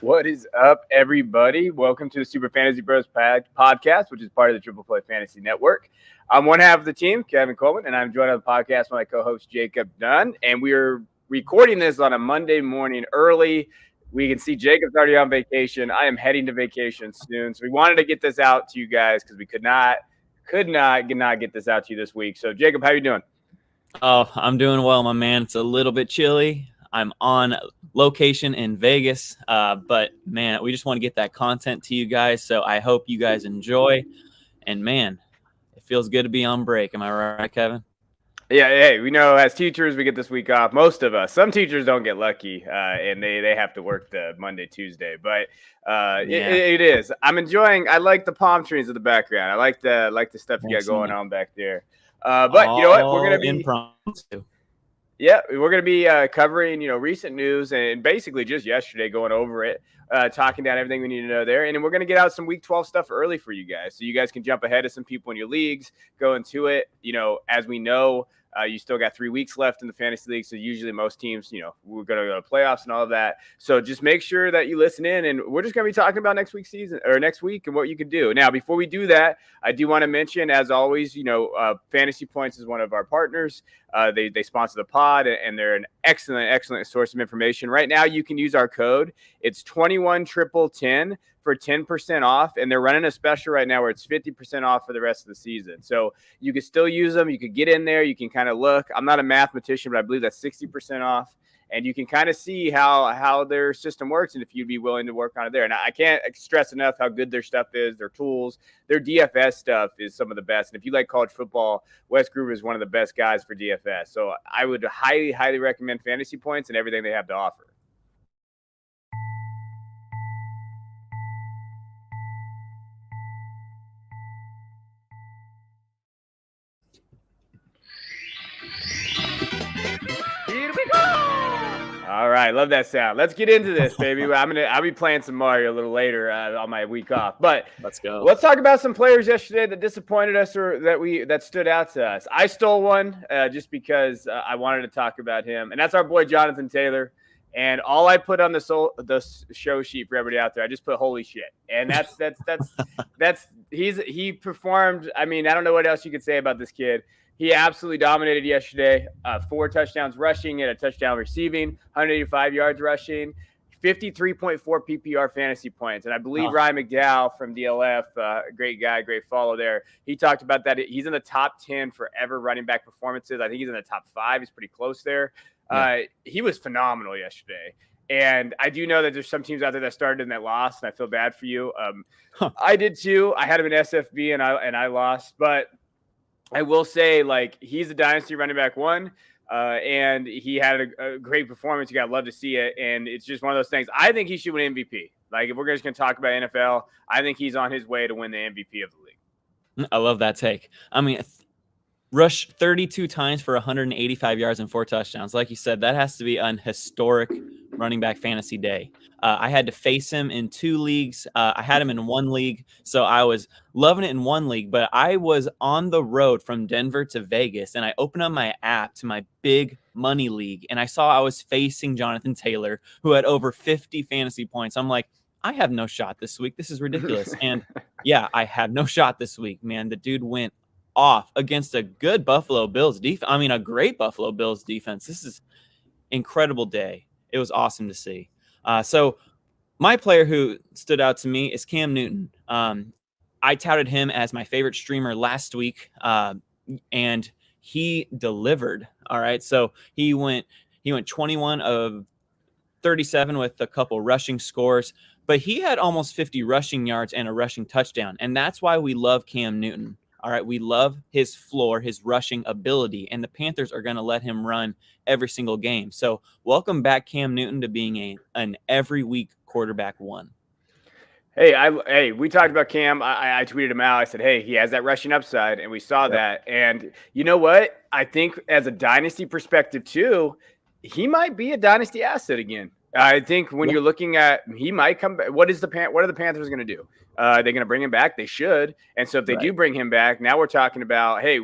What is up, everybody? Welcome to the Super Fantasy Bros podcast, which is part of the Triple Play Fantasy Network. I'm one half of the team, Kevin Coleman, and I'm joined on the podcast by my co-host Jacob Dunn. And we are recording this on a Monday morning early. We can see Jacob's already on vacation. I am heading to vacation soon, so we wanted to get this out to you guys because we could not get this out to you this week. So, Jacob, how are you doing? Oh, I'm doing well, my man. It's a little bit chilly. I'm on location in Vegas, but man, we just want to get that content to you guys. So I hope you guys enjoy. And man, it feels good to be on break. Am I right, Kevin? Yeah, hey, we know as teachers we get this week off. Most of us. Some teachers don't get lucky, and they have to work the Monday, Tuesday. But it is. I'm enjoying. I like the palm trees in the background. I like the stuff you got going on back there. But you know what? We're gonna be impromptu. Yeah, we're going to be covering, recent news and basically just yesterday going over it, talking down everything we need to know there. And then we're going to get out some Week 12 stuff early for you guys. So you guys can jump ahead of some people in your leagues, go into it. As we know, you still got 3 weeks left in the fantasy league. So usually most teams, we're going to go to playoffs and all of that. So just make sure that you listen in, and we're just going to be talking about next week's season or next week and what you can do. Now, before we do that, I do want to mention, as always, Fantasy Points is one of our partners. They sponsor the pod, and they're an excellent source of information. Right now, you can use our code. It's 211010 for 10% off, and they're running a special right now where it's 50% off for the rest of the season. So you can still use them. You could get in there. You can kind of look. I'm not a mathematician, but I believe that's 60% off. And you can kind of see how their system works and if you'd be willing to work on it there. And I can't stress enough how good their stuff is, their tools. Their DFS stuff is some of the best. And if you like college football, Wes Gruber is one of the best guys for DFS. So I would highly recommend Fantasy Points and everything they have to offer. Here we go. All right, love that sound. Let's get into this, baby. I'll be playing some Mario a little later on my week off. But let's go. Let's talk about some players yesterday that disappointed us or that stood out to us. I stole one just because I wanted to talk about him, and that's our boy Jonathan Taylor. And all I put on the show sheet for everybody out there, I just put holy shit. And he performed. I mean, I don't know what else you could say about this kid. He absolutely dominated yesterday. 4 touchdowns rushing and a touchdown receiving, 185 yards rushing, 53.4 PPR fantasy points. And I believe Ryan McDowell from DLF, great guy, great follow there. He talked about that. He's in the top 10 for ever running back performances. I think he's in the top 5. He's pretty close there. Yeah. He was phenomenal yesterday. And I do know that there's some teams out there that started and that lost, and I feel bad for you. I did too. I had him in SFB and I lost, but I will say, he's a dynasty running back 1, and he had a great performance. You got to love to see it, and it's just one of those things. I think he should win MVP. If we're just going to talk about NFL, I think he's on his way to win the MVP of the league. I love that take. I mean, rushed 32 times for 185 yards and 4 touchdowns. Like you said, that has to be an historic running back fantasy day. I had to face him in 2 leagues. I had him in 1 league, so I was loving it in 1 league. But I was on the road from Denver to Vegas, and I opened up my app to my big money league, and I saw I was facing Jonathan Taylor, who had over 50 fantasy points. I'm like, I have no shot this week. This is ridiculous. And yeah, I had no shot this week, man. The dude went off against a good Buffalo Bills defense. I mean, a great Buffalo Bills defense. This is incredible day. It was awesome to see. So my player who stood out to me is Cam Newton. I touted him as my favorite streamer last week, and he delivered. All right. So he went 21 of 37 with a couple rushing scores, but he had almost 50 rushing yards and a rushing touchdown. And that's why we love Cam Newton. All right, we love his floor, his rushing ability, and the Panthers are going to let him run every single game. So welcome back, Cam Newton, to being an every week quarterback 1. Hey, we talked about Cam. I tweeted him out. I said, hey, he has that rushing upside, and we saw that. And you know what? I think as a dynasty perspective too, he might be a dynasty asset again. I think when Yeah. you're looking at, he might come back. What are the Panthers going to do? They're going to bring him back. They should. And so if they do Right. bring him back, now we're talking about, hey,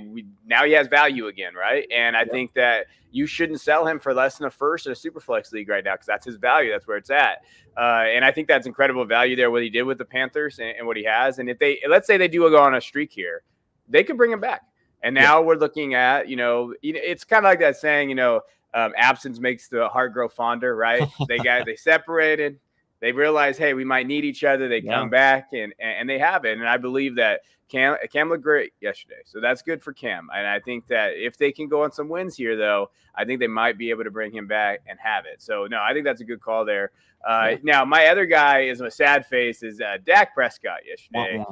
now he has value again, right? And I think that you shouldn't sell him for less than a first in a super flex league right now because that's his value. That's where it's at. And I think that's incredible value there, what he did with the Panthers and what he has. And if let's say they do go on a streak here, they could bring him back. And now we're looking at, it's kind of like that saying, absence makes the heart grow fonder, right? They separated. They realized, hey, we might need each other. They come back and they have it. And I believe that Cam looked great yesterday. So that's good for Cam. And I think that if they can go on some wins here, though, I think they might be able to bring him back and have it. So, no, I think that's a good call there. Now, my other guy is a sad face is Dak Prescott yesterday.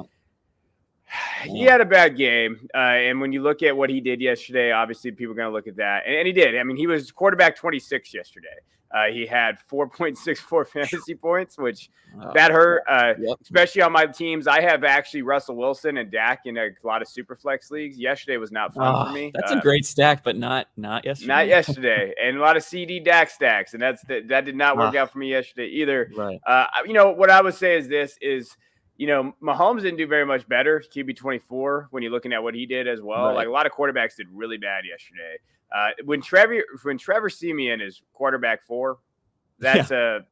He had a bad game. And when you look at what he did yesterday, obviously people are going to look at that. And he did. I mean, he was quarterback 26 yesterday. He had 4.64 fantasy points, which that hurt, especially on my teams. I have actually Russell Wilson and Dak in a lot of super flex leagues. Yesterday was not fun for me. That's a great stack, but not yesterday. Not yesterday. And a lot of CD Dak stacks. And that did not work out for me yesterday either. Right. What I would say is this is, Mahomes didn't do very much better. QB 24 when you're looking at what he did as well. Like a lot of quarterbacks did really bad yesterday. When Trevor Siemian is quarterback 4, that's a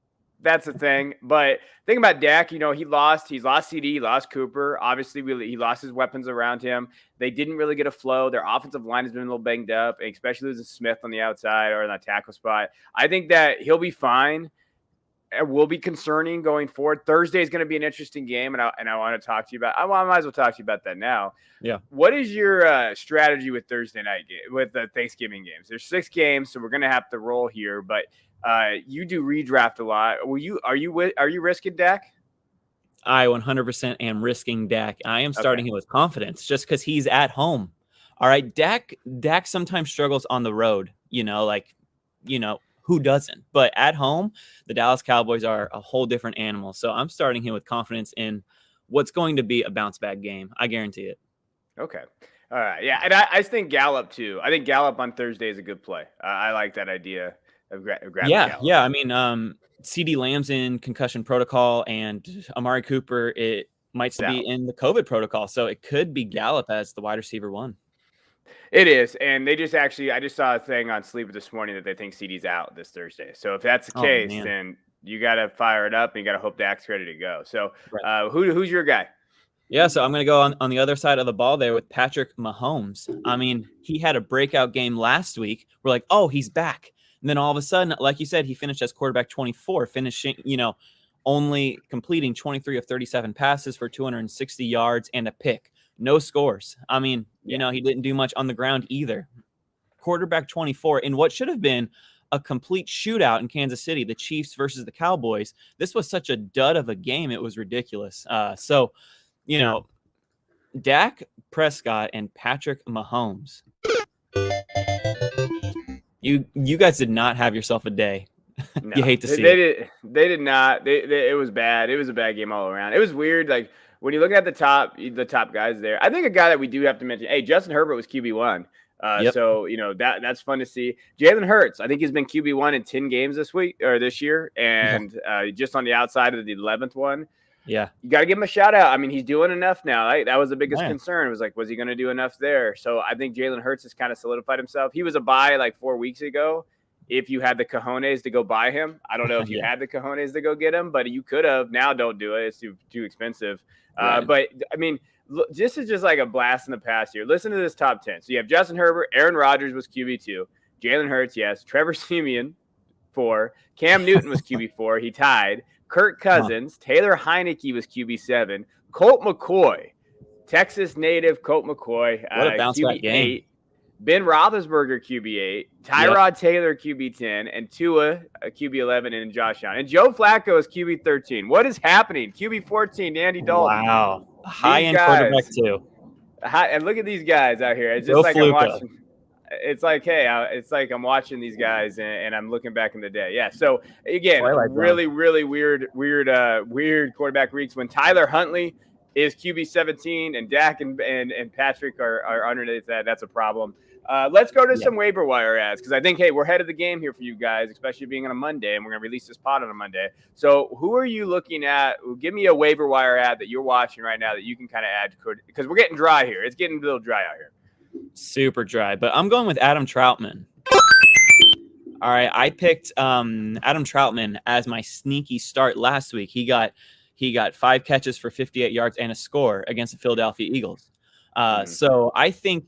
thing. But think about Dak. He lost CD, he lost Cooper. Obviously, he lost his weapons around him. They didn't really get a flow. Their offensive line has been a little banged up, especially losing Smith on the outside or in that tackle spot. I think that he'll be fine. It will be concerning going forward. Thursday is going to be an interesting game, and I want to talk to you about. I might as well talk to you about that now. Yeah. What is your strategy with Thursday night with the Thanksgiving games? There's 6 games, so we're going to have to roll here. But you do redraft a lot. Are you risking Dak? I 100% am risking Dak. I am starting him with confidence just because he's at home. All right, Dak sometimes struggles on the road. Who doesn't? But at home, the Dallas Cowboys are a whole different animal. So I'm starting him with confidence in what's going to be a bounce back game. I guarantee it. Okay. All right. Yeah. And I think Gallup too. I think Gallup on Thursday is a good play. I like that idea of grabbing Gallup. Yeah. I mean, CeeDee Lamb's in concussion protocol and Amari Cooper, it might still be in the COVID protocol. So it could be Gallup as the wide receiver 1. It is, and I just saw a thing on Sleeper this morning that they think CD's out this Thursday. So if that's the case, then you got to fire it up and you got to hope Dak's ready to go. So who's your guy? Yeah, so I'm going to go on the other side of the ball there with Patrick Mahomes. I mean, he had a breakout game last week. We're like, oh, he's back. And then all of a sudden, like you said, he finished as quarterback 24, finishing, only completing 23 of 37 passes for 260 yards and a pick. No scores. I mean, he didn't do much on the ground either. Quarterback 24 in what should have been a complete shootout in Kansas City, the Chiefs versus the Cowboys. This was such a dud of a game. It was ridiculous. Dak Prescott and Patrick Mahomes. You guys did not have yourself a day. No, you hate to see it. They did not. It was bad. It was a bad game all around. It was weird. Like, when you look at the top guys there, I think a guy that we do have to mention, hey, Justin Herbert was QB1. So, that's fun to see. Jalen Hurts, I think he's been QB1 in 10 games this year. And just on the outside of the 11th one. Yeah. You got to give him a shout out. I mean, he's doing enough now. Right? That was the biggest concern. It was like, was he going to do enough there? So I think Jalen Hurts has kind of solidified himself. He was a buy like 4 weeks ago. If you had the cojones to go buy him, I don't know if you had the cojones to go get him, but you could have. Now don't do it. It's too expensive. But I mean, this is just like a blast in the past here. Listen to this top 10. So you have Justin Herbert, Aaron Rodgers was QB2, Jalen Hurts, yes, Trevor Siemian, 4, Cam Newton was QB4, he tied, Kirk Cousins, Taylor Heineke was QB7, Colt McCoy, Texas native Colt McCoy, what a bounce back game. 8, Ben Roethlisberger QB8, Tyrod Taylor QB10, and Tua QB11, and Josh Allen. And Joe Flacco is QB13. What is happening? QB14, Andy Dalton. Wow, high-end quarterback too. And look at these guys out here. It's just like I'm watching. It's like, hey, it's like I'm watching these guys and I'm looking back in the day. Yeah. So again, really weird quarterback weeks when Tyler Huntley is QB17 and Dak and Patrick are underneath that. That's a problem. Let's go to Yeah. some waiver wire ads because I think, hey, we're ahead of the game here for you guys, especially being on a Monday, and we're going to release this pod on a Monday. So who are you looking at? Give me a waiver wire ad that you're watching right now that you can kind of add to, because we're getting dry here. It's getting a little dry out here. Super dry, but I'm going with Adam Troutman. All right, I picked Adam Troutman as my sneaky start last week. He got 5 catches for 58 yards and a score against the Philadelphia Eagles. So I think,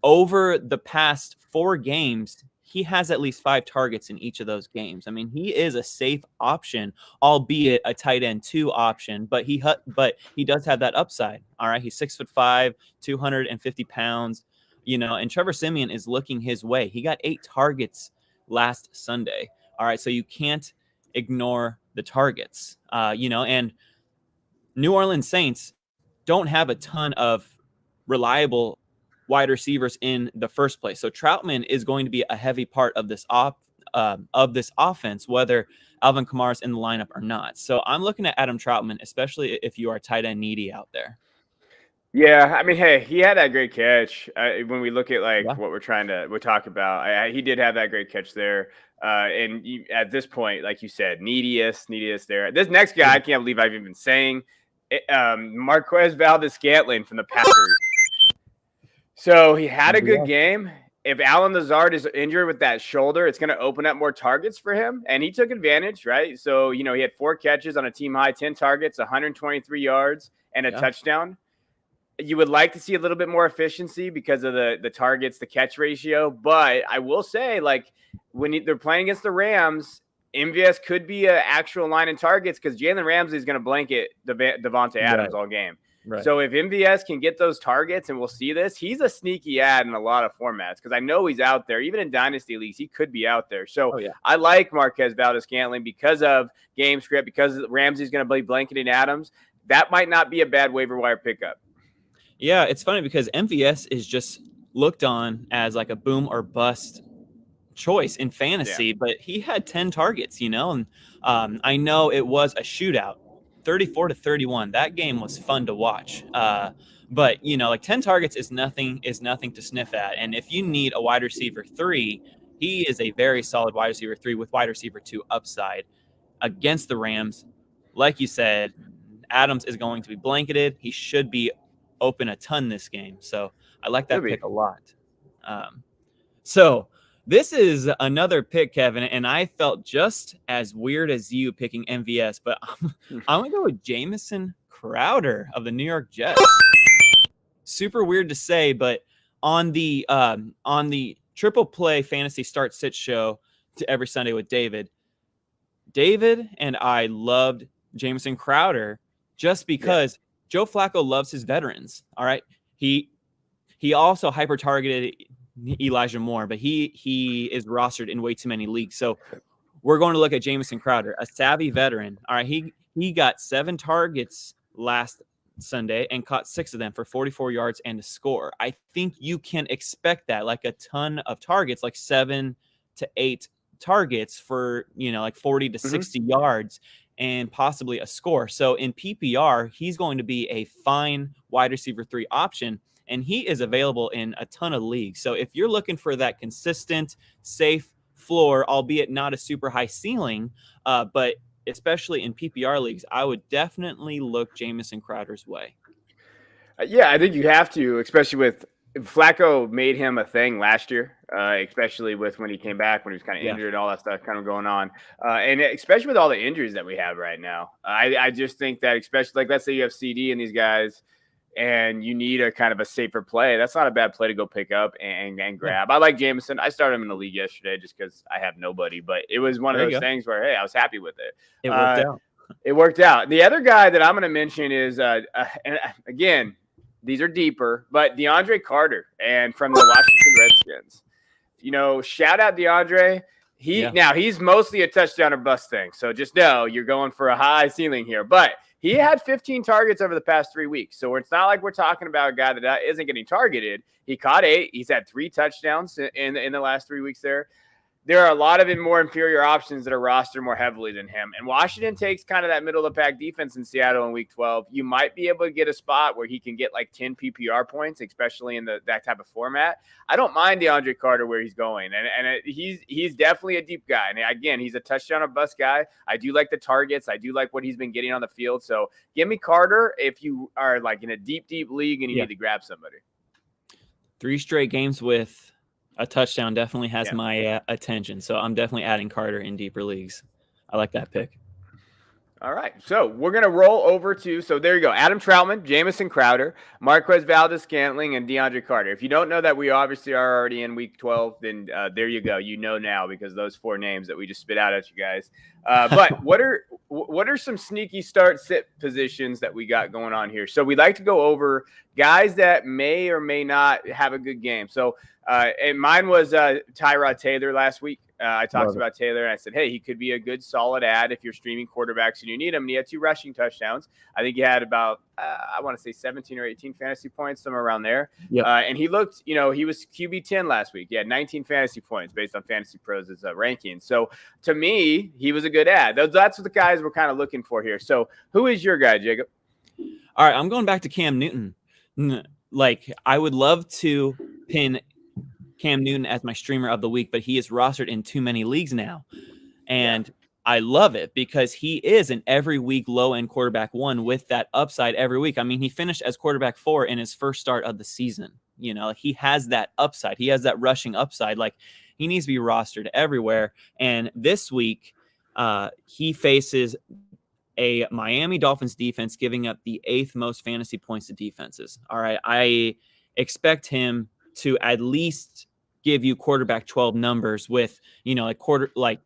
over the past 4 games, he has at least 5 targets in each of those games. I mean, he is a safe option, albeit a tight end 2 option, but he does have that upside. All right, he's 6'5", 250 pounds, and Trevor Siemian is looking his way. He got 8 targets last Sunday. All right, so you can't ignore the targets. And New Orleans Saints don't have a ton of reliable wide receivers in the first place. So Troutman is going to be a heavy part of this offense, whether Alvin Kamara's in the lineup or not. So I'm looking at Adam Troutman, especially if you are tight end needy out there. Yeah, I mean, hey, he had that great catch. When we look at what we're talking about, he did have that great catch there. And at this point, like you said, neediest there. This next guy, I can't believe I've even been saying it, Marquez ValdesScantling from the Packers. So he had a good game. If Alan Lazard is injured with that shoulder, it's going to open up more targets for him. And he took advantage, right? So, he had 4 catches on a team high, 10 targets, 123 yards, and a touchdown. You would like to see a little bit more efficiency because of the targets, the catch ratio. But I will say, when they're playing against the Rams, MVS could be an actual line in targets because Jalen Ramsey is going to blanket Devontae Adams all game. Right. So if MVS can get those targets, and we'll see this, he's a sneaky ad in a lot of formats because I know he's out there. Even in Dynasty Leagues, he could be out there. So I like Marquez ValdesScantling because of game script, because Ramsey's going to be blanketing Adams. That might not be a bad waiver wire pickup. Yeah, it's funny because MVS is just looked on as like a boom or bust choice in fantasy, but he had 10 targets, and I know it was a shootout. 34-31. That game was fun to watch. But 10 targets is nothing to sniff at. And if you need a wide receiver 3, he is a very solid wide receiver 3 with wide receiver 2 upside against the Rams. Like you said, Adams is going to be blanketed. He should be open a ton this game. So I like that pick a lot. So this is another pick, Kevin, and I felt just as weird as you picking MVS, but I'm going to go with Jamison Crowder of the New York Jets. Super weird to say, but on the Triple Play Fantasy Start Sit show to every Sunday with David and I loved Jamison Crowder just because Joe Flacco loves his veterans. All right. He also hyper targeted Elijah Moore, but he is rostered in way too many leagues. So we're going to look at Jamison Crowder, a savvy veteran. All right, he got 7 targets last Sunday and caught 6 of them for 44 yards and a score. I think you can expect that, like a ton of targets, like 7 to 8 targets for 40 to 60 yards and possibly a score. So in PPR, he's going to be a fine wide receiver 3 option. And he is available in a ton of leagues. So if you're looking for that consistent, safe floor, albeit not a super high ceiling, but especially in PPR leagues, I would definitely look Jamison Crowder's way. I think you have to, especially with Flacco made him a thing last year, especially with when he came back, when he was kind of injured, all that stuff kind of going on. And especially with all the injuries that we have right now. I just think that, especially let's say you have CD and these guys, and you need a kind of a safer play, that's not a bad play to go pick up and grab. I like Jamison. I started him in the league yesterday just because I have nobody, but it was one of those things where, hey, I was happy with it. It worked out. It worked out. The other guy that I'm going to mention is, and again, these are deeper, but DeAndre Carter and from the Washington Redskins. Shout out DeAndre. Now he's mostly a touchdown or bust thing. So just know you're going for a high ceiling here, but he had 15 targets over the past 3 weeks. So it's not like we're talking about a guy that isn't getting targeted. He caught 8. He's had 3 touchdowns in the last 3 weeks there. there are a lot of more inferior options that are rostered more heavily than him. And Washington takes kind of that middle of the pack defense in Seattle in week 12. You might be able to get a spot where he can get like 10 PPR points, especially in that type of format. I don't mind DeAndre Carter where he's going. And he's definitely a deep guy. And again, he's a touchdown or bust guy. I do like the targets. I do like what he's been getting on the field. So give me Carter if you are like in a deep, deep league and you need to grab somebody. 3 straight games with a touchdown definitely has my attention. So I'm definitely adding Carter in deeper leagues. I like that pick. All right. So we're going to roll over to, so there you go. Adam Troutman, Jamison Crowder, Marquez ValdesScantling, and DeAndre Carter. If you don't know that we obviously are already in week 12, then there you go. You know now because those 4 names that we just spit out at you guys. But what are some sneaky start sit positions that we got going on here? So we'd like to go over guys that may or may not have a good game. So and mine was Tyrod Taylor last week. I talked about Taylor, and I said, hey, he could be a good solid ad if you're streaming quarterbacks and you need him. And he had 2 rushing touchdowns. I think he had about, I want to say 17 or 18 fantasy points, somewhere around there. Yep. And he looked, he was QB 10 last week. He had 19 fantasy points based on Fantasy Pros' rankings. So to me, he was a good ad. That's what the guys we're kind of looking for here. So who is your guy, Jacob? All right, I'm going back to Cam Newton. Like, I would love to pin Cam Newton as my streamer of the week, but he is rostered in too many leagues now. And I love it because he is an every week low-end quarterback 1 with that upside every week. I mean, he finished as quarterback 4 in his first start of the season. He has that upside. He has that rushing upside. Like, he needs to be rostered everywhere. And this week, he faces a Miami Dolphins defense giving up the 8th most fantasy points to defenses. All right. I expect him to at least give you quarterback 12 numbers with, like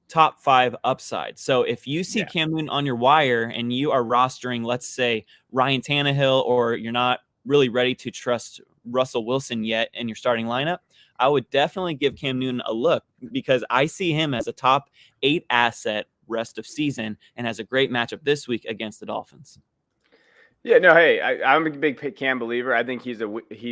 top 5 upside. So if you see Cam Newton on your wire and you are rostering, let's say Ryan Tannehill, or you're not really ready to trust Russell Wilson yet in your starting lineup, I would definitely give Cam Newton a look because I see him as a top 8 asset rest of season and has a great matchup this week against the Dolphins. Yeah, no, hey, I'm a big Cam believer. I think he's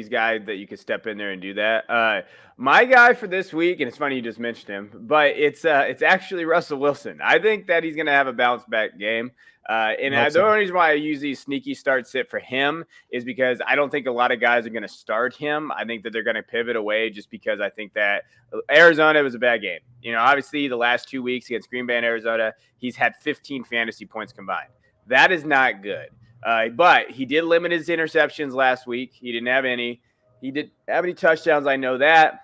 guy that you could step in there and do that. My guy for this week, and it's funny you just mentioned him, but it's actually Russell Wilson. I think that he's going to have a bounce back game. The only reason why I use these sneaky start sit for him is because I don't think a lot of guys are going to start him. I think that they're going to pivot away just because I think that Arizona was a bad game. Obviously the last 2 weeks against Green Bay and Arizona, he's had 15 fantasy points combined. That is not good. But he did limit his interceptions last week. He didn't have any. He didn't have any touchdowns. I know that.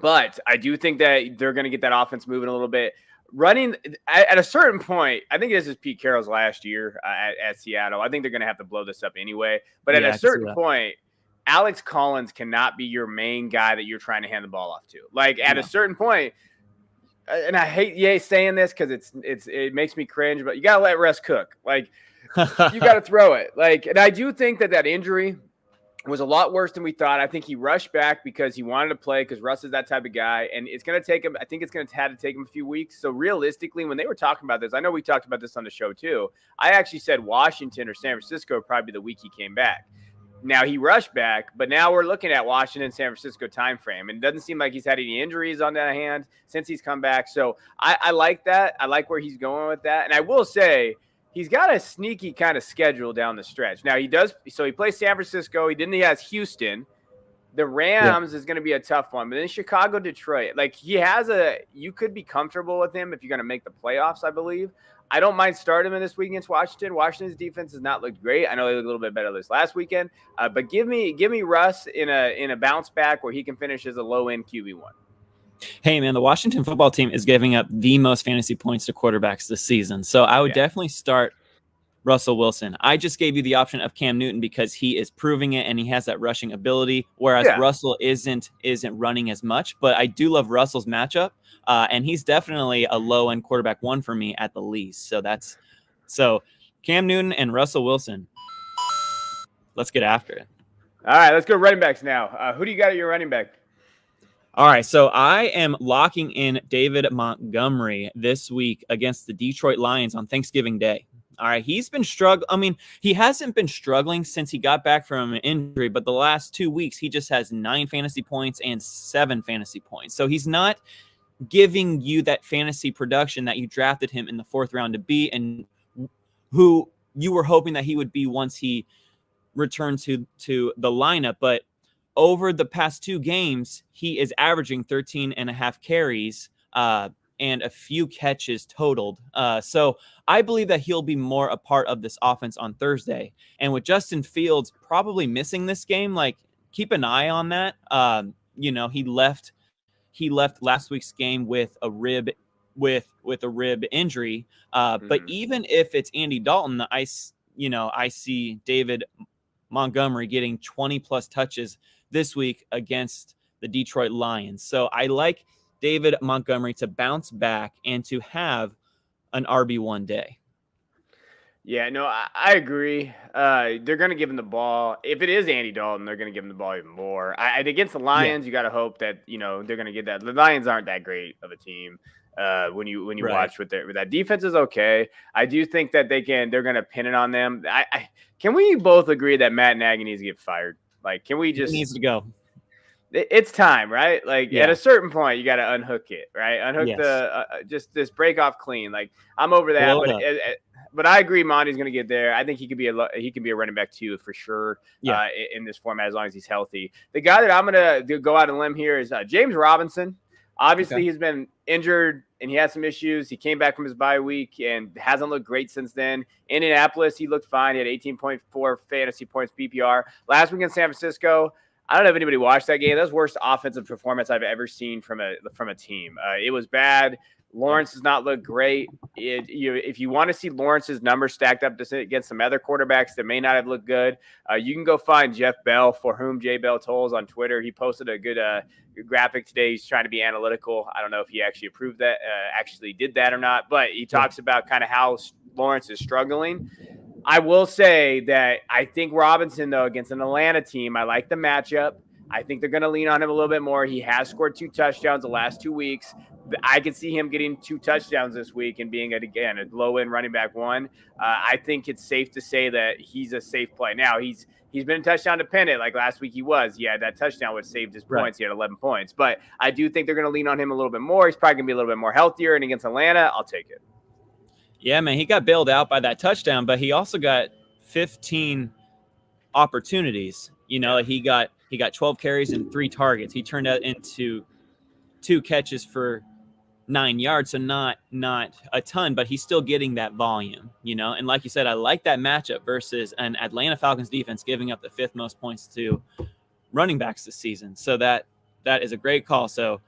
But I do think that they're going to get that offense moving a little bit. Running at a certain point, I think this is Pete Carroll's last year at Seattle. I think they're going to have to blow this up anyway. But at a certain point, Alex Collins cannot be your main guy that you're trying to hand the ball off to. Like at a certain point, and I hate saying this because it makes me cringe, but you got to let Russ cook. Like, you got to throw it. And I do think that injury was a lot worse than we thought. I think he rushed back because he wanted to play because Russ is that type of guy. And it's going to take him, I think it's going to have to take him a few weeks. So realistically, when they were talking about this, I know we talked about this on the show too. I actually said Washington or San Francisco probably the week he came back. Now he rushed back, but now we're looking at Washington, San Francisco time frame. And it doesn't seem like he's had any injuries on that hand since he's come back. So I like that. I like where he's going with that. And I will say, he's got a sneaky kind of schedule down the stretch. Now he does. So he plays San Francisco. He has Houston. The Rams is going to be a tough one, but then Chicago, Detroit. Like you could be comfortable with him if you're going to make the playoffs, I believe. I don't mind starting him in this week against Washington. Washington's defense has not looked great. I know they looked a little bit better this last weekend, but give me Russ in a bounce back where he can finish as a low end QB1. Hey, man, the Washington football team is giving up the most fantasy points to quarterbacks this season. So I would definitely start Russell Wilson. I just gave you the option of Cam Newton because he is proving it and he has that rushing ability, whereas Russell isn't running as much. But I do love Russell's matchup, and he's definitely a low-end quarterback 1 for me at the least. So Cam Newton and Russell Wilson. Let's get after it. All right, let's go running backs now. Who do you got at your running back? All right, so I am locking in David Montgomery this week against the Detroit Lions on Thanksgiving Day. All right, he's been struggling. I mean, he hasn't been struggling since he got back from an injury, but the last 2 weeks, he just has 9 fantasy points and 7 fantasy points. So he's not giving you that fantasy production that you drafted him in the 4th round to be, and who you were hoping that he would be once he returned to the lineup. But over the past 2 games, he is averaging 13 and a half carries and a few catches totaled. So I believe that he'll be more a part of this offense on Thursday. And with Justin Fields probably missing this game, like, keep an eye on that. He left last week's game with a rib injury. But even if it's Andy Dalton, I see David Montgomery getting 20 plus touches this week against the Detroit Lions. So I like David Montgomery to bounce back and to have an RB1 day. Yeah, no, I agree. They're going to give him the ball. If it is Andy Dalton, they're going to give him the ball even more. Against the Lions, you got to hope that they're going to get that. The Lions aren't that great of a team. When you watch with that defense is okay. I do think that they're going to pin it on them. Can we both agree that Matt Nagy needs to get fired? Like, can we just? He needs to go. It's time, right? Like at a certain point, you got to unhook it, right? Unhook the just this break off clean. Like I'm over that, but I agree, Monty's going to get there. I think he could be a running back too for sure. In this format as long as he's healthy. The guy that I'm going to go out on a limb here is James Robinson. Obviously, he's been injured and he had some issues. He came back from his bye week and hasn't looked great since then. Indianapolis, he looked fine. He had 18.4 fantasy points PPR. Last week in San Francisco, I don't know if anybody watched that game. That was the worst offensive performance I've ever seen from a team. It was bad. Lawrence does not look great. If you want to see Lawrence's numbers stacked up against some other quarterbacks that may not have looked good, you can go find Jeff Bell, for whom J Bell tolls, on Twitter. He posted a good graphic today. He's trying to be analytical. I don't know if he actually approved that, actually did that or not, but he talks about kind of how Lawrence is struggling. I will say that I think Robinson, though, against an Atlanta team, I like the matchup. I think they're going to lean on him a little bit more. He has scored 2 touchdowns the last 2 weeks. I could see him getting 2 touchdowns this week and being, again, a low-end running back 1. I think it's safe to say that he's a safe play. Now, he's been touchdown dependent. Like last week he was. He had that touchdown which saved his points. He had 11 points. But I do think they're going to lean on him a little bit more. He's probably going to be a little bit more healthier. And against Atlanta, I'll take it. Yeah, man, he got bailed out by that touchdown, but he also got 15 opportunities. He got 12 carries and 3 targets. He turned out into 2 catches for 9 yards, so not a ton, but he's still getting that volume, And like you said, I like that matchup versus an Atlanta Falcons defense giving up the 5th most points to running backs this season. So that is a great call. So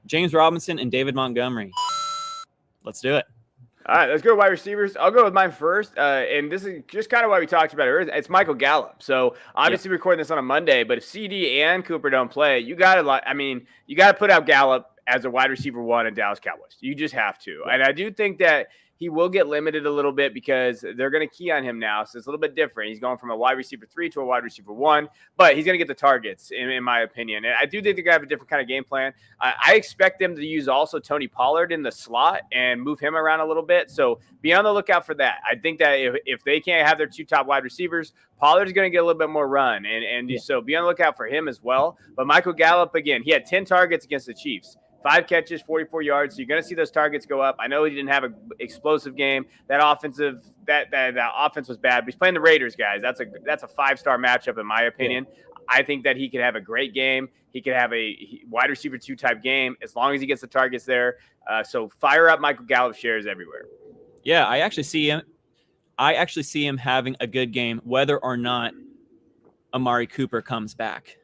James Robinson and David Montgomery. Let's do it. All right, let's go to wide receivers. I'll go with mine first, and this is just kind of why we talked about it earlier. It's Michael Gallup. So obviously, recording this on a Monday, but if CD and Cooper don't play, you got to put out Gallup as a wide receiver 1 in Dallas Cowboys. You just have to, and I do think that he will get limited a little bit because they're going to key on him now. So it's a little bit different. He's going from a wide receiver 3 to a wide receiver 1, but he's going to get the targets, in my opinion. And I do think they're going to have a different kind of game plan. I expect them to use also Tony Pollard in the slot and move him around a little bit. So be on the lookout for that. I think that if they can't have their 2 top wide receivers, Pollard's going to get a little bit more run. So be on the lookout for him as well. But Michael Gallup, again, he had 10 targets against the Chiefs. 5 catches, 44 yards. So you're going to see those targets go up. I know he didn't have an explosive game. That offense was bad. But he's playing the Raiders, guys. That's a 5-star matchup in my opinion. Yeah. I think that he could have a great game. He could have a wide receiver 2 type game as long as he gets the targets there. So fire up Michael Gallup shares everywhere. Yeah, I actually see him having a good game, whether or not Amari Cooper comes back.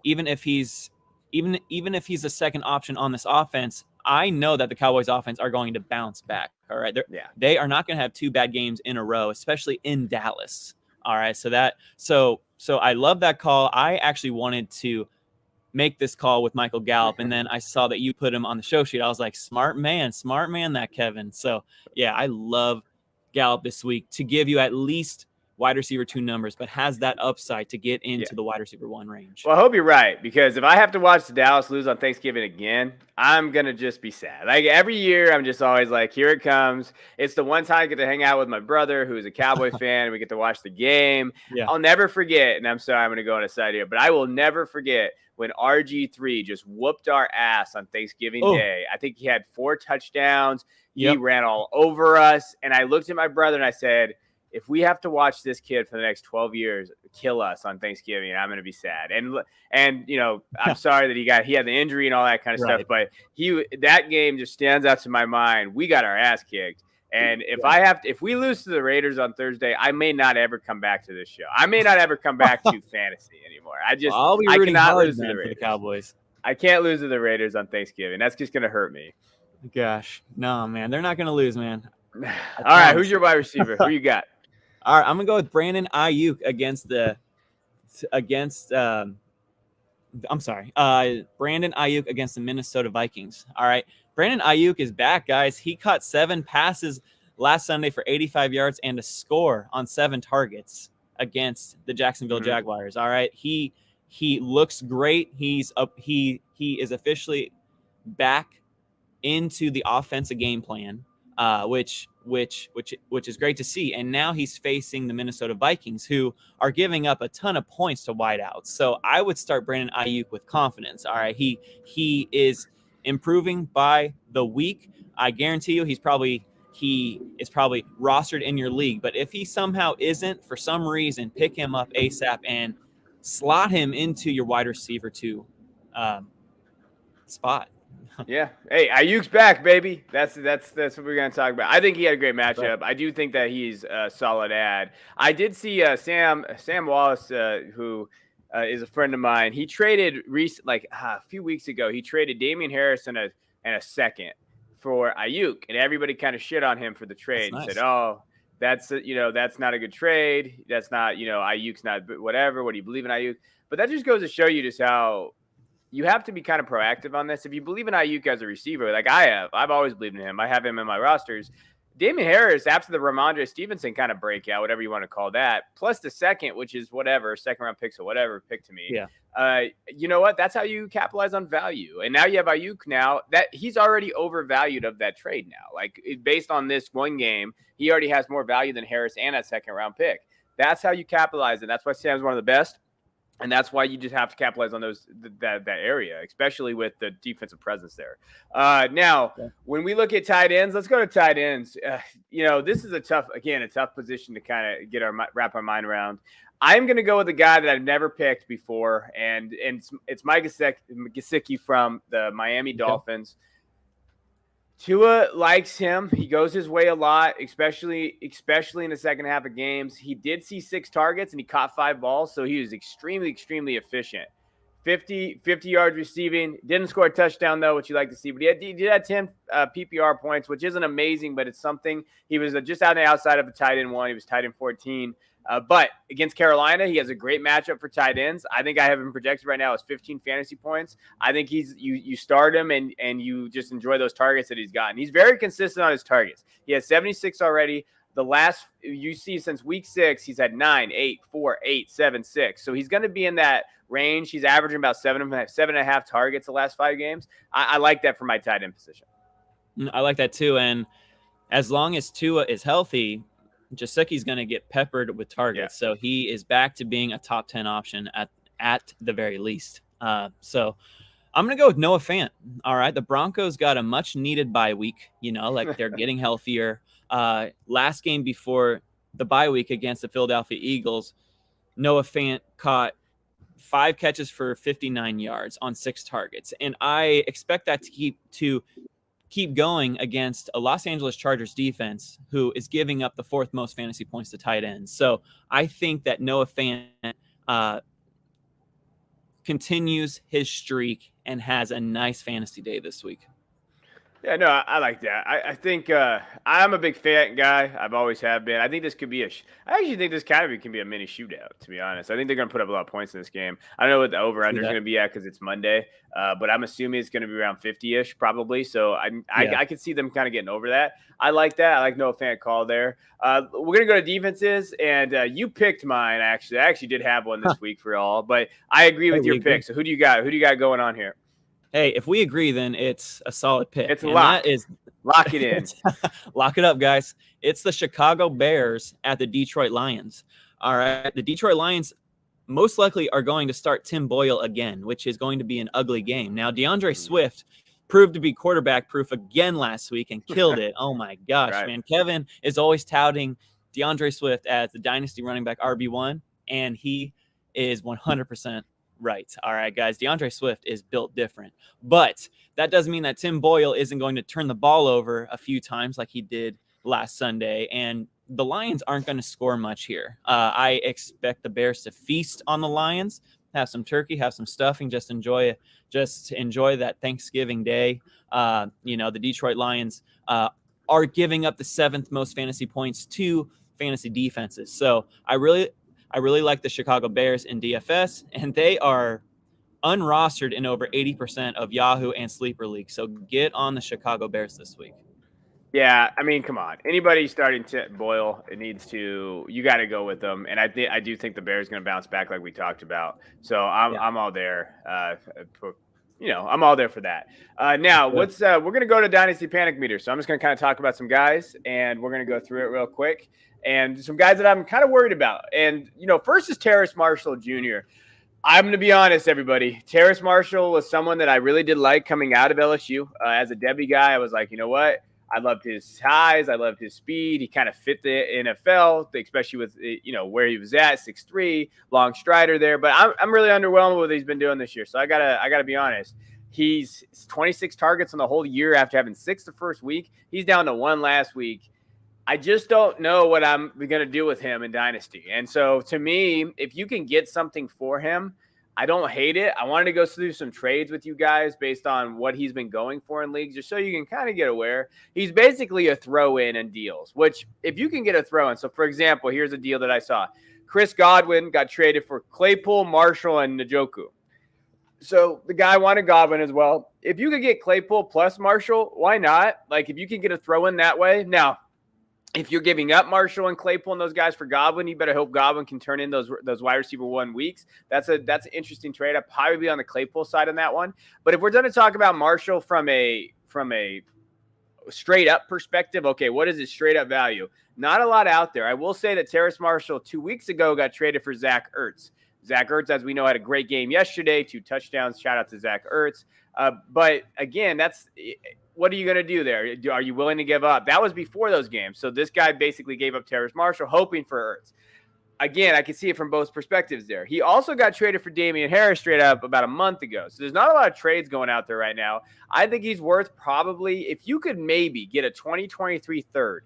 Even if he's a second option on this offense, I know that the Cowboys offense are going to bounce back. All right. They are not going to have 2 bad games in a row, especially in Dallas. All right. So I love that call. I actually wanted to make this call with Michael Gallup. And then I saw that you put him on the show sheet. I was like, smart man, that Kevin. So yeah, I love Gallup this week to give you at least wide receiver 2 numbers, but has that upside to get into the wide receiver 1 range. Well, I hope you're right, because if I have to watch the Dallas lose on Thanksgiving again, I'm going to just be sad. Like every year, I'm just always like, here it comes. It's the one time I get to hang out with my brother, who's a Cowboy fan. We get to watch the game. Yeah. I'll never forget, and I'm sorry, I'm going to go on a side here, but I will never forget when RG3 just whooped our ass on Thanksgiving Day. I think he had 4 touchdowns. He ran all over us. And I looked at my brother and I said, if we have to watch this kid for the next 12 years kill us on Thanksgiving, I'm going to be sad. And you know, I'm sorry that he had the injury and all that kind of stuff, but that game just stands out to my mind. We got our ass kicked. And if we lose to the Raiders on Thursday, I may not ever come back to this show. I may not ever come back to fantasy anymore. I cannot lose to the Raiders. The Cowboys. I can't lose to the Raiders on Thanksgiving. That's just going to hurt me. Gosh, no, man, they're not going to lose, man. All right, who's your wide receiver? Who you got? All right, I'm gonna go with Brandon Ayuk Brandon Ayuk against the Minnesota Vikings. All right, Brandon Ayuk is back, guys. He caught 7 passes last Sunday for 85 yards and a score on 7 targets against the Jacksonville Jaguars. All right, he looks great. He is officially back into the offensive game plan, which is great to see. And now he's facing the Minnesota Vikings, who are giving up a ton of points to wideouts. So I would start Brandon Ayuk with confidence. All right, he is improving by the week. I guarantee you, he is probably rostered in your league. But if he somehow isn't, for some reason, pick him up ASAP and slot him into your wide receiver 2 spot. Yeah. Hey, Ayuk's back, baby. That's what we're going to talk about. I think he had a great matchup. I do think that he's a solid ad. I did see Sam Wallace, who is a friend of mine. He traded a few weeks ago. He traded Damian Harris and a second for Ayuk, and everybody kind of shit on him for the trade. Nice. Said, "Oh, that's not a good trade. That's not, Ayuk's not whatever. What do you believe in Ayuk?" But that just goes to show you just how you have to be kind of proactive on this. If you believe in Ayuk as a receiver, like I have, I've always believed in him. I have him in my rosters. Damian Harris, after the Ramondre Stevenson kind of breakout, whatever you want to call that, plus the second, which is whatever, second round picks or whatever, pick to me. Yeah. You know what? That's how you capitalize on value. And now you have Ayuk now that he's already overvalued of that trade now. Like based on this one game, he already has more value than Harris and that second round pick. That's how you capitalize. And that's why Sam's one of the best. And that's why you just have to capitalize on that area, especially with the defensive presence there. When we look at tight ends, let's go to tight ends. This is a tough position to kind of wrap our mind around. I'm going to go with a guy that I've never picked before, and it's Mike Gesicki from the Miami Dolphins. Tua likes him. He goes his way a lot, especially in the second half of games. He did see 6 targets and he caught 5 balls, so he was extremely, extremely efficient. 50 yards receiving. Didn't score a touchdown, though, which you like to see. But he did have 10 PPR points, which isn't amazing, but it's something. He was just on the outside of a tight end 1. He was tight end 14. But against Carolina, he has a great matchup for tight ends. I think I have him projected right now as 15 fantasy points. I think you start him and you just enjoy those targets that he's gotten. He's very consistent on his targets. He has 76 already. The last you see since week 6, he's had 9, 8, 4, 8, 7, 6. So he's going to be in that range. He's averaging about 7.5 targets the last 5 games. I like that for my tight end position. I like that too. And as long as Tua is healthy, Gesicki's going to get peppered with targets. Yeah. So he is back to being a top 10 option at the very least. So I'm going to go with Noah Fant. All right. The Broncos got a much needed bye week, they're getting healthier. Last game before the bye week against the Philadelphia Eagles, Noah Fant caught 5 catches for 59 yards on 6 targets. And I expect that to keep going against a Los Angeles Chargers defense who is giving up the 4th most fantasy points to tight ends. So I think that Noah Fant continues his streak and has a nice fantasy day this week. Yeah, no, I like that. I think I'm a big Fant guy. I've always have been. I think this could be I actually think this kind of can be a mini shootout, to be honest. I think they're going to put up a lot of points in this game. I don't know what the over-under is going to be at because it's Monday, but I'm assuming it's going to be around 50-ish probably. So I could see them kind of getting over that. I like that. I like Noah Fant call there. We're going to go to defenses, and you picked mine, actually. I actually did have one this week for y'all, but I agree with your pick. So who do you got? Who do you got going on here? Hey, if we agree, then it's a solid pick. It's locked. Lock it in. Lock it up, guys. It's the Chicago Bears at the Detroit Lions. All right. The Detroit Lions most likely are going to start Tim Boyle again, which is going to be an ugly game. Now, DeAndre Swift proved to be quarterback proof again last week and killed it. Oh my gosh, Right. man. Kevin is always touting DeAndre Swift as the dynasty running back RB1, and he is 100% right. All right, guys, DeAndre Swift is built different, but that doesn't mean that Tim Boyle isn't going to turn the ball over a few times like he did last Sunday. And the Lions aren't going to score much here. I expect the Bears to feast on the Lions, have some turkey, have some stuffing, just enjoy that Thanksgiving day. The Detroit Lions are giving up the 7th most fantasy points to fantasy defenses. So I really like the Chicago Bears in DFS, and they are unrostered in over 80% of Yahoo and Sleeper League. So get on the Chicago Bears this week. Yeah, I mean, come on. Anybody starting to Boyle, you got to go with them. And I do think the Bears going to bounce back like we talked about. So I'm all there. I'm all there for that. Now, we're going to go to Dynasty Panic Meter. So I'm just going to kind of talk about some guys, and we're going to go through it real quick. And some guys that I'm kind of worried about. And, first is Terrace Marshall Jr. I'm going to be honest, everybody. Terrace Marshall was someone that I really did like coming out of LSU. As a Debbie guy, I was like, you know what? I loved his size. I loved his speed. He kind of fit the NFL, especially with, where he was at, 6'3", long strider there. But I'm really underwhelmed with what he's been doing this year. So I gotta be honest. He's 26 targets on the whole year after having 6 the first week. He's down to 1 last week. I just don't know what I'm going to do with him in Dynasty. And so to me, if you can get something for him, I don't hate it. I wanted to go through some trades with you guys based on what he's been going for in leagues, just so you can kind of get aware. He's basically a throw-in in deals, which if you can get a throw-in. So, for example, here's a deal that I saw. Chris Godwin got traded for Claypool, Marshall, and Njoku. So the guy wanted Godwin as well. If you could get Claypool plus Marshall, why not? Like, if you can get a throw-in that way. Now, if you're giving up Marshall and Claypool and those guys for Godwin, you better hope Godwin can turn in those wide receiver 1 weeks. That's an interesting trade. I'd probably be on the Claypool side on that one. But if we're going to talk about Marshall from a straight up perspective, okay, what is his straight up value? Not a lot out there. I will say that Terrace Marshall 2 weeks ago got traded for Zach Ertz. Zach Ertz, as we know, had a great game yesterday, 2 touchdowns. Shout out to Zach Ertz. But again, what are you going to do there? Are you willing to give up? That was before those games. So this guy basically gave up Terrace Marshall, hoping for Ertz. Again, I can see it from both perspectives there. He also got traded for Damian Harris straight up about a month ago. So there's not a lot of trades going out there right now. I think he's worth probably, if you could maybe get a 2023 third,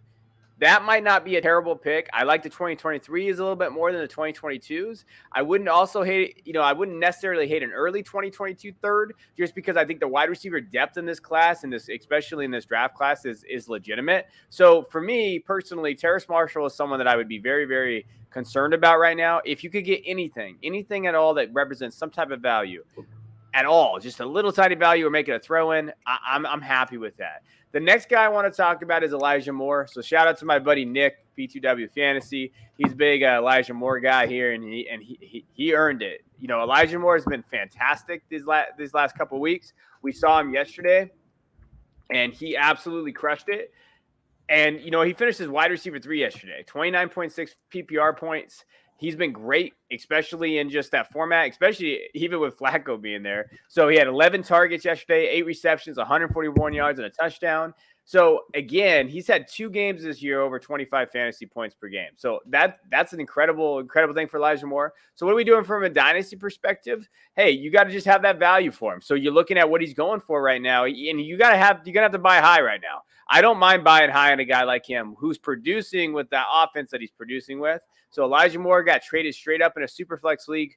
that might not be a terrible pick. I like the 2023s a little bit more than the 2022s. I wouldn't necessarily hate an early 2022 third, just because I think the wide receiver depth in this class, and especially in this draft class, is legitimate. So for me personally, Terrace Marshall is someone that I would be very, very concerned about right now. If you could get anything at all that represents some type of value at all, just a little tiny value, or make it a throw in, I'm happy with that. The next guy I want to talk about is Elijah Moore. So shout out to my buddy Nick, P2W Fantasy. He's a big Elijah Moore guy here, and he earned it. Elijah Moore has been fantastic these last couple of weeks. We saw him yesterday, and he absolutely crushed it. And, he finished his wide receiver 3 yesterday, 29.6 PPR points. He's been great, especially in just that format, especially even with Flacco being there. So he had 11 targets yesterday, 8 receptions, 141 yards, and a touchdown. So, again, he's had 2 games this year over 25 fantasy points per game. So that's an incredible thing for Elijah Moore. So what are we doing from a dynasty perspective? Hey, you got to just have that value for him. So you're looking at what he's going for right now, and you're gonna have to buy high right now. I don't mind buying high on a guy like him who's producing with that offense that he's producing with. So Elijah Moore got traded straight up in a Superflex league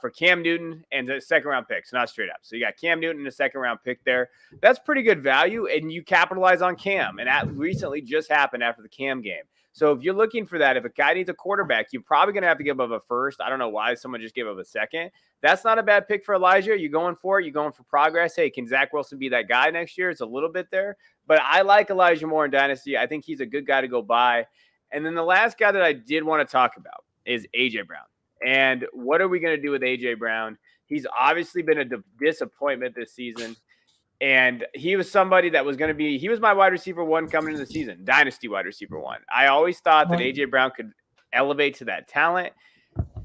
for Cam Newton and the second-round pick. So not straight up. So you got Cam Newton and a second-round pick there. That's pretty good value, and you capitalize on Cam. And that recently just happened after the Cam game. So if you're looking for that, if a guy needs a quarterback, you're probably going to have to give up a first. I don't know why someone just gave up a second. That's not a bad pick for Elijah. You're going for it. You're going for progress. Hey, can Zach Wilson be that guy next year? It's a little bit there. But I like Elijah Moore in Dynasty. I think he's a good guy to go buy. And then the last guy that I did want to talk about is A.J. Brown. And what are we going to do with A.J. Brown? He's obviously been a disappointment this season. And he was somebody that was going to be – he was my wide receiver 1 coming into the season, dynasty wide receiver 1. I always thought that A.J. Brown could elevate to that talent.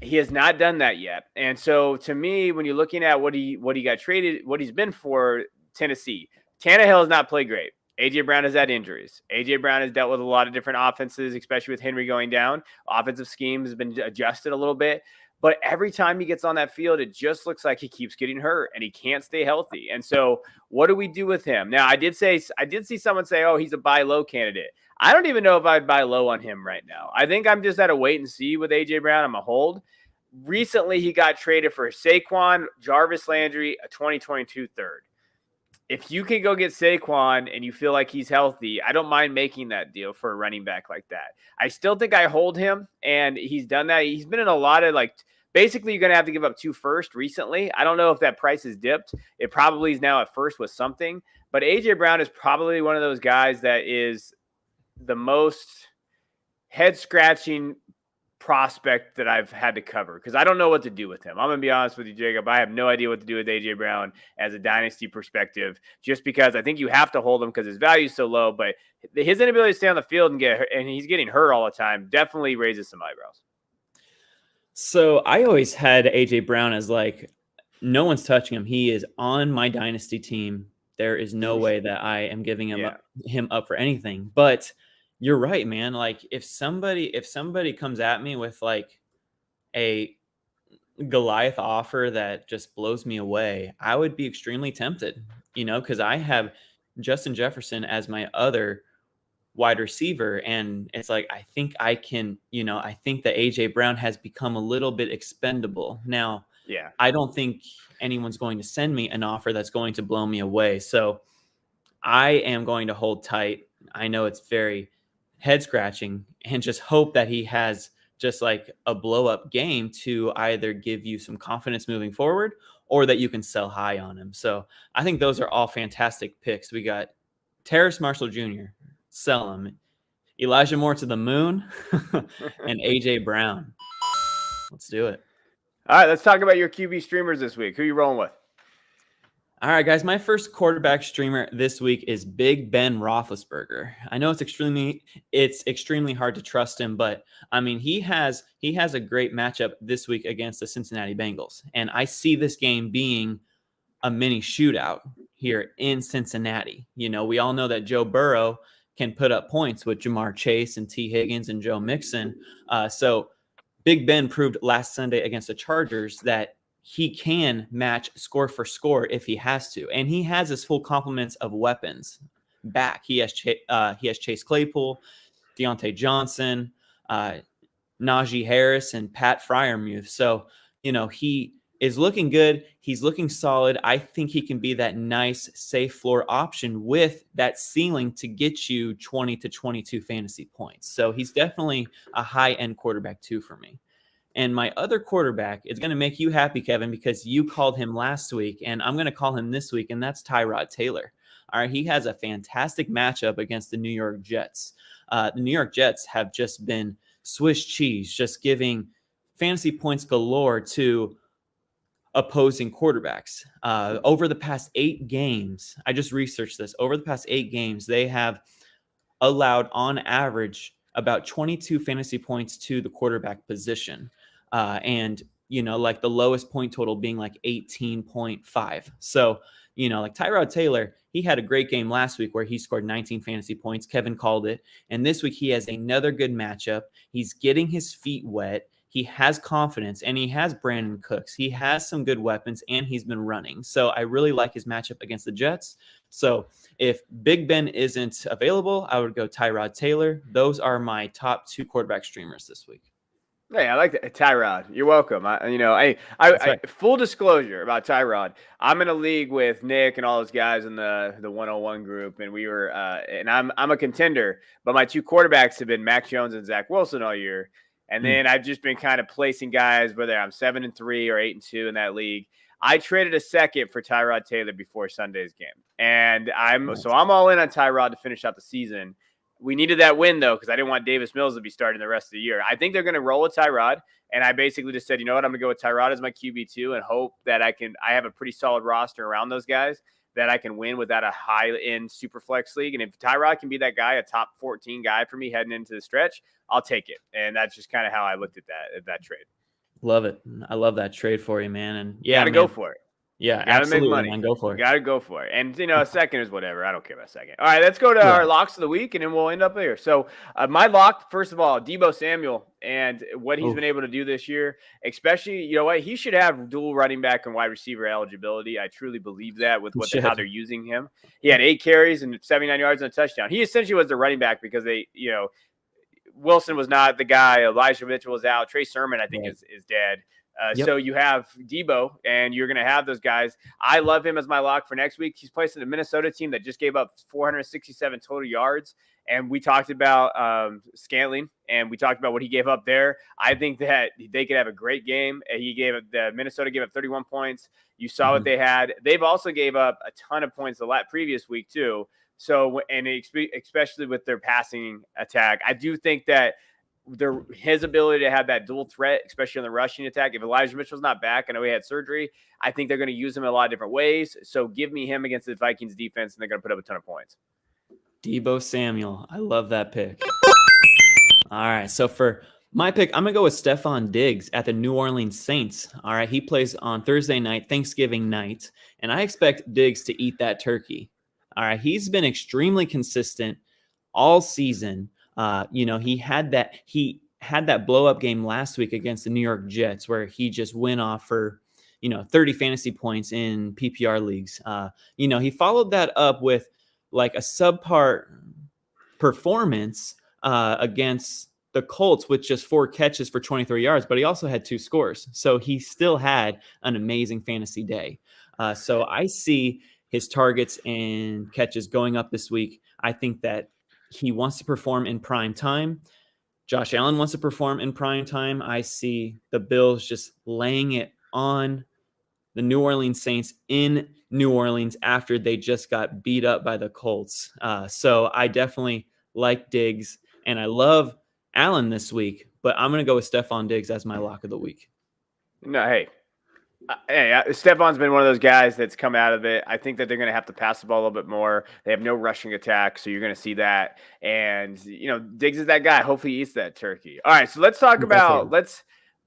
He has not done that yet. And so to me, when you're looking at what he got traded, what he's been for Tennessee, Tannehill has not played great. A.J. Brown has had injuries. A.J. Brown has dealt with a lot of different offenses, especially with Henry going down. Offensive scheme has been adjusted a little bit. But every time he gets on that field, it just looks like he keeps getting hurt and he can't stay healthy. And so what do we do with him? Now, I did see someone say, oh, he's a buy low candidate. I don't even know if I'd buy low on him right now. I think I'm just at a wait and see with A.J. Brown. I'm a hold. Recently, he got traded for Saquon, Jarvis Landry, a 2022 third. If you can go get Saquon and you feel like he's healthy, I don't mind making that deal for a running back like that. I still think I hold him, and he's done that. He's been in a lot of basically you're going to have to give up 2 first recently. I don't know if that price has dipped. It probably is now at first with something, but A.J. Brown is probably one of those guys that is the most head-scratching prospect that I've had to cover because I don't know what to do with him. I'm going to be honest with you, Jacob. I have no idea what to do with A.J. Brown as a dynasty perspective, just because I think you have to hold him because his value is so low, but his inability to stay on the field and he's getting hurt all the time definitely raises some eyebrows. So I always had A.J. Brown as no one's touching him. He is on my dynasty team. There is no way that I am giving him up for anything, but you're right, man. If somebody comes at me with a Goliath offer that just blows me away, I would be extremely tempted, because I have Justin Jefferson as my other wide receiver. And it's I think I can, I think that AJ Brown has become a little bit expendable. Now, I don't think anyone's going to send me an offer that's going to blow me away. So I am going to hold tight. I know it's very head scratching and just hope that he has just a blow up game to either give you some confidence moving forward or that you can sell high on him. So I think those are all fantastic picks. We got Terrace Marshall Jr., sell him, Elijah Moore to the moon, and AJ Brown. Let's do it. All right, let's talk about your QB streamers this week. Who are you rolling with? All right, guys, my first quarterback streamer this week is Big Ben Roethlisberger. I know it's extremely hard to trust him, but I mean, he has a great matchup this week against the Cincinnati Bengals, and I see this game being a mini shootout here in Cincinnati. We all know that Joe Burrow can put up points with Jamar Chase and T. Higgins and Joe Mixon. So Big Ben proved last Sunday against the Chargers that he can match score for score if he has to. And he has his full complement of weapons back. He has Chase Claypool, Deontay Johnson, Najee Harris, and Pat Freiermuth. So, he is looking good. He's looking solid. I think he can be that nice, safe floor option with that ceiling to get you 20 to 22 fantasy points. So he's definitely a high-end quarterback too for me. And my other quarterback is going to make you happy, Kevin, because you called him last week, and I'm going to call him this week, and that's Tyrod Taylor. All right, he has a fantastic matchup against the New York Jets. The New York Jets have just been Swiss cheese, just giving fantasy points galore to opposing quarterbacks. Over the past 8 games, I just researched this. Over the past 8 games, they have allowed on average about 22 fantasy points to the quarterback position. And, the lowest point total being 18.5. So, Tyrod Taylor, he had a great game last week where he scored 19 fantasy points. Kevin called it. And this week he has another good matchup. He's getting his feet wet. He has confidence, and he has Brandon Cooks. He has some good weapons, and he's been running. So I really like his matchup against the Jets. So if Big Ben isn't available, I would go Tyrod Taylor. Those are my top 2 quarterback streamers this week. Hey, I like that. Tyrod. You're welcome. I full disclosure about Tyrod. I'm in a league with Nick and all those guys in the 101 group, and we were and I'm a contender, but my 2 quarterbacks have been Mac Jones and Zach Wilson all year. And then I've just been kind of placing guys, whether I'm 7-3 or 8-2 in that league. I traded a second for Tyrod Taylor before Sunday's game. And I'm all in on Tyrod to finish out the season. We needed that win, though, because I didn't want Davis Mills to be starting the rest of the year. I think they're going to roll with Tyrod. And I basically just said, you know what, I'm going to go with Tyrod as my QB2 and hope that I have a pretty solid roster around those guys that I can win without a high-end super flex league. And if Tyrod can be that guy, a top 14 guy for me heading into the stretch, I'll take it. And that's just kind of how I looked at that trade. Love it. I love that trade for you, man. And You yeah, got to go man. for it. Yeah, Got to make absolutely, money. man. Go for You it. got to go for it. And, a second is whatever. I don't care about a second. All right, let's go to Yeah. our locks of the week, and then we'll end up here. So my lock, first of all, Deebo Samuel and what he's been able to do this year, especially, you know what, he should have dual running back and wide receiver eligibility. I truly believe that with how they're using him. He had 8 carries and 79 yards and a touchdown. He essentially was the running back because they, Wilson was not the guy. Elijah Mitchell was out. Trey Sermon, I think, is dead. So you have Deebo, and you're going to have those guys. I love him as my lock for next week. He's placed in the Minnesota team that just gave up 467 total yards. And we talked about Scantling, and we talked about what he gave up there. I think that they could have a great game. Minnesota gave up 31 points. You saw what they had. They've also gave up a ton of points the previous week too. So, and especially with their passing attack, I do think that his ability to have that dual threat, especially on the rushing attack. If Elijah Mitchell's not back, I know he had surgery. I think they're going to use him in a lot of different ways. So give me him against the Vikings defense, and they're going to put up a ton of points. Deebo Samuel. I love that pick. All right. So for my pick, I'm going to go with Stephon Diggs at the New Orleans Saints. All right. He plays on Thursday night, Thanksgiving night, and I expect Diggs to eat that turkey. All right. He's been extremely consistent all season. He had that blow up game last week against the New York Jets where he just went off for, 30 fantasy points in PPR leagues. He followed that up with like a subpar performance against the Colts with just 4 catches for 23 yards, but he also had 2 scores. So he still had an amazing fantasy day. So I see his targets and catches going up this week. I think that he wants to perform in prime time. Josh Allen wants to perform in prime time. I see the Bills just laying it on the New Orleans Saints in New Orleans after they just got beat up by the Colts. So I definitely like Diggs, and I love Allen this week, but I'm going to go with Stephon Diggs as my lock of the week. No, hey, Stephon's been one of those guys that's come out of it. I think that they're going to have to pass the ball a little bit more. They have no rushing attack, so you're going to see that. And, Diggs is that guy. Hopefully he eats that turkey. All right, so let's talk about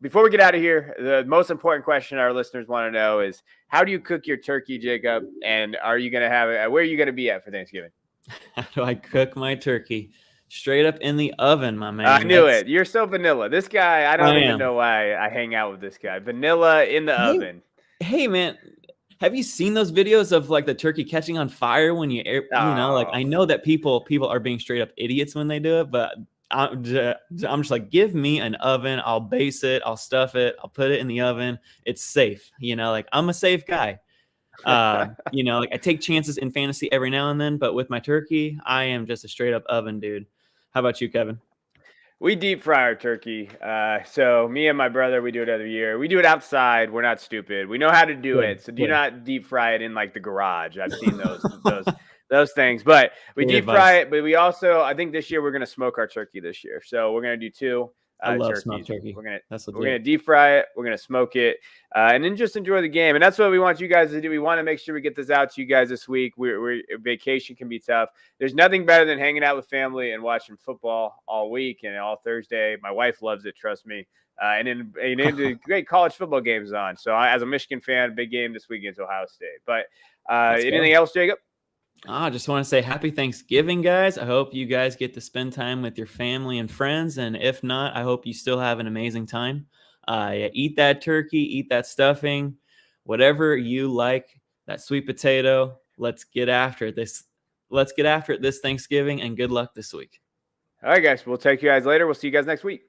before we get out of here, the most important question our listeners want to know is, how do you cook your turkey, Jacob? And are you going to have it? Where are you going to be at for Thanksgiving? How do I cook my turkey? Straight up in the oven, my man. I knew it. You're so vanilla. This guy, I don't even know why I hang out with this guy. Vanilla in the oven. Hey, man, have you seen those videos of like the turkey catching on fire when I know that people are being straight up idiots when they do it, but I'm just like, give me an oven. I'll base it. I'll stuff it. I'll put it in the oven. It's safe. I'm a safe guy. I take chances in fantasy every now and then, but with my turkey, I am just a straight up oven dude. How about you, Kevin? We deep fry our turkey. So me and my brother, we do it every year. We do it outside. We're not stupid. We know how to do it. So do not deep fry it in like the garage. I've seen those things, but we deep fry it. But we also, I think this year we're going to smoke our turkey this year. So we're going to do 2. I love smoked turkey. We're gonna deep fry it. We're gonna smoke it, and then just enjoy the game. And that's what we want you guys to do. We want to make sure we get this out to you guys this week. Vacation can be tough. There's nothing better than hanging out with family and watching football all week and all Thursday. My wife loves it, trust me. And then the great college football games on. So as a Michigan fan, big game this week against Ohio State. But anything else, Jacob? I just want to say happy Thanksgiving, guys. I hope you guys get to spend time with your family and friends. And if not, I hope you still have an amazing time. Eat that turkey, eat that stuffing, whatever you like, that sweet potato. Let's get after it this Thanksgiving, and good luck this week. All right, guys. We'll take you guys later. We'll see you guys next week.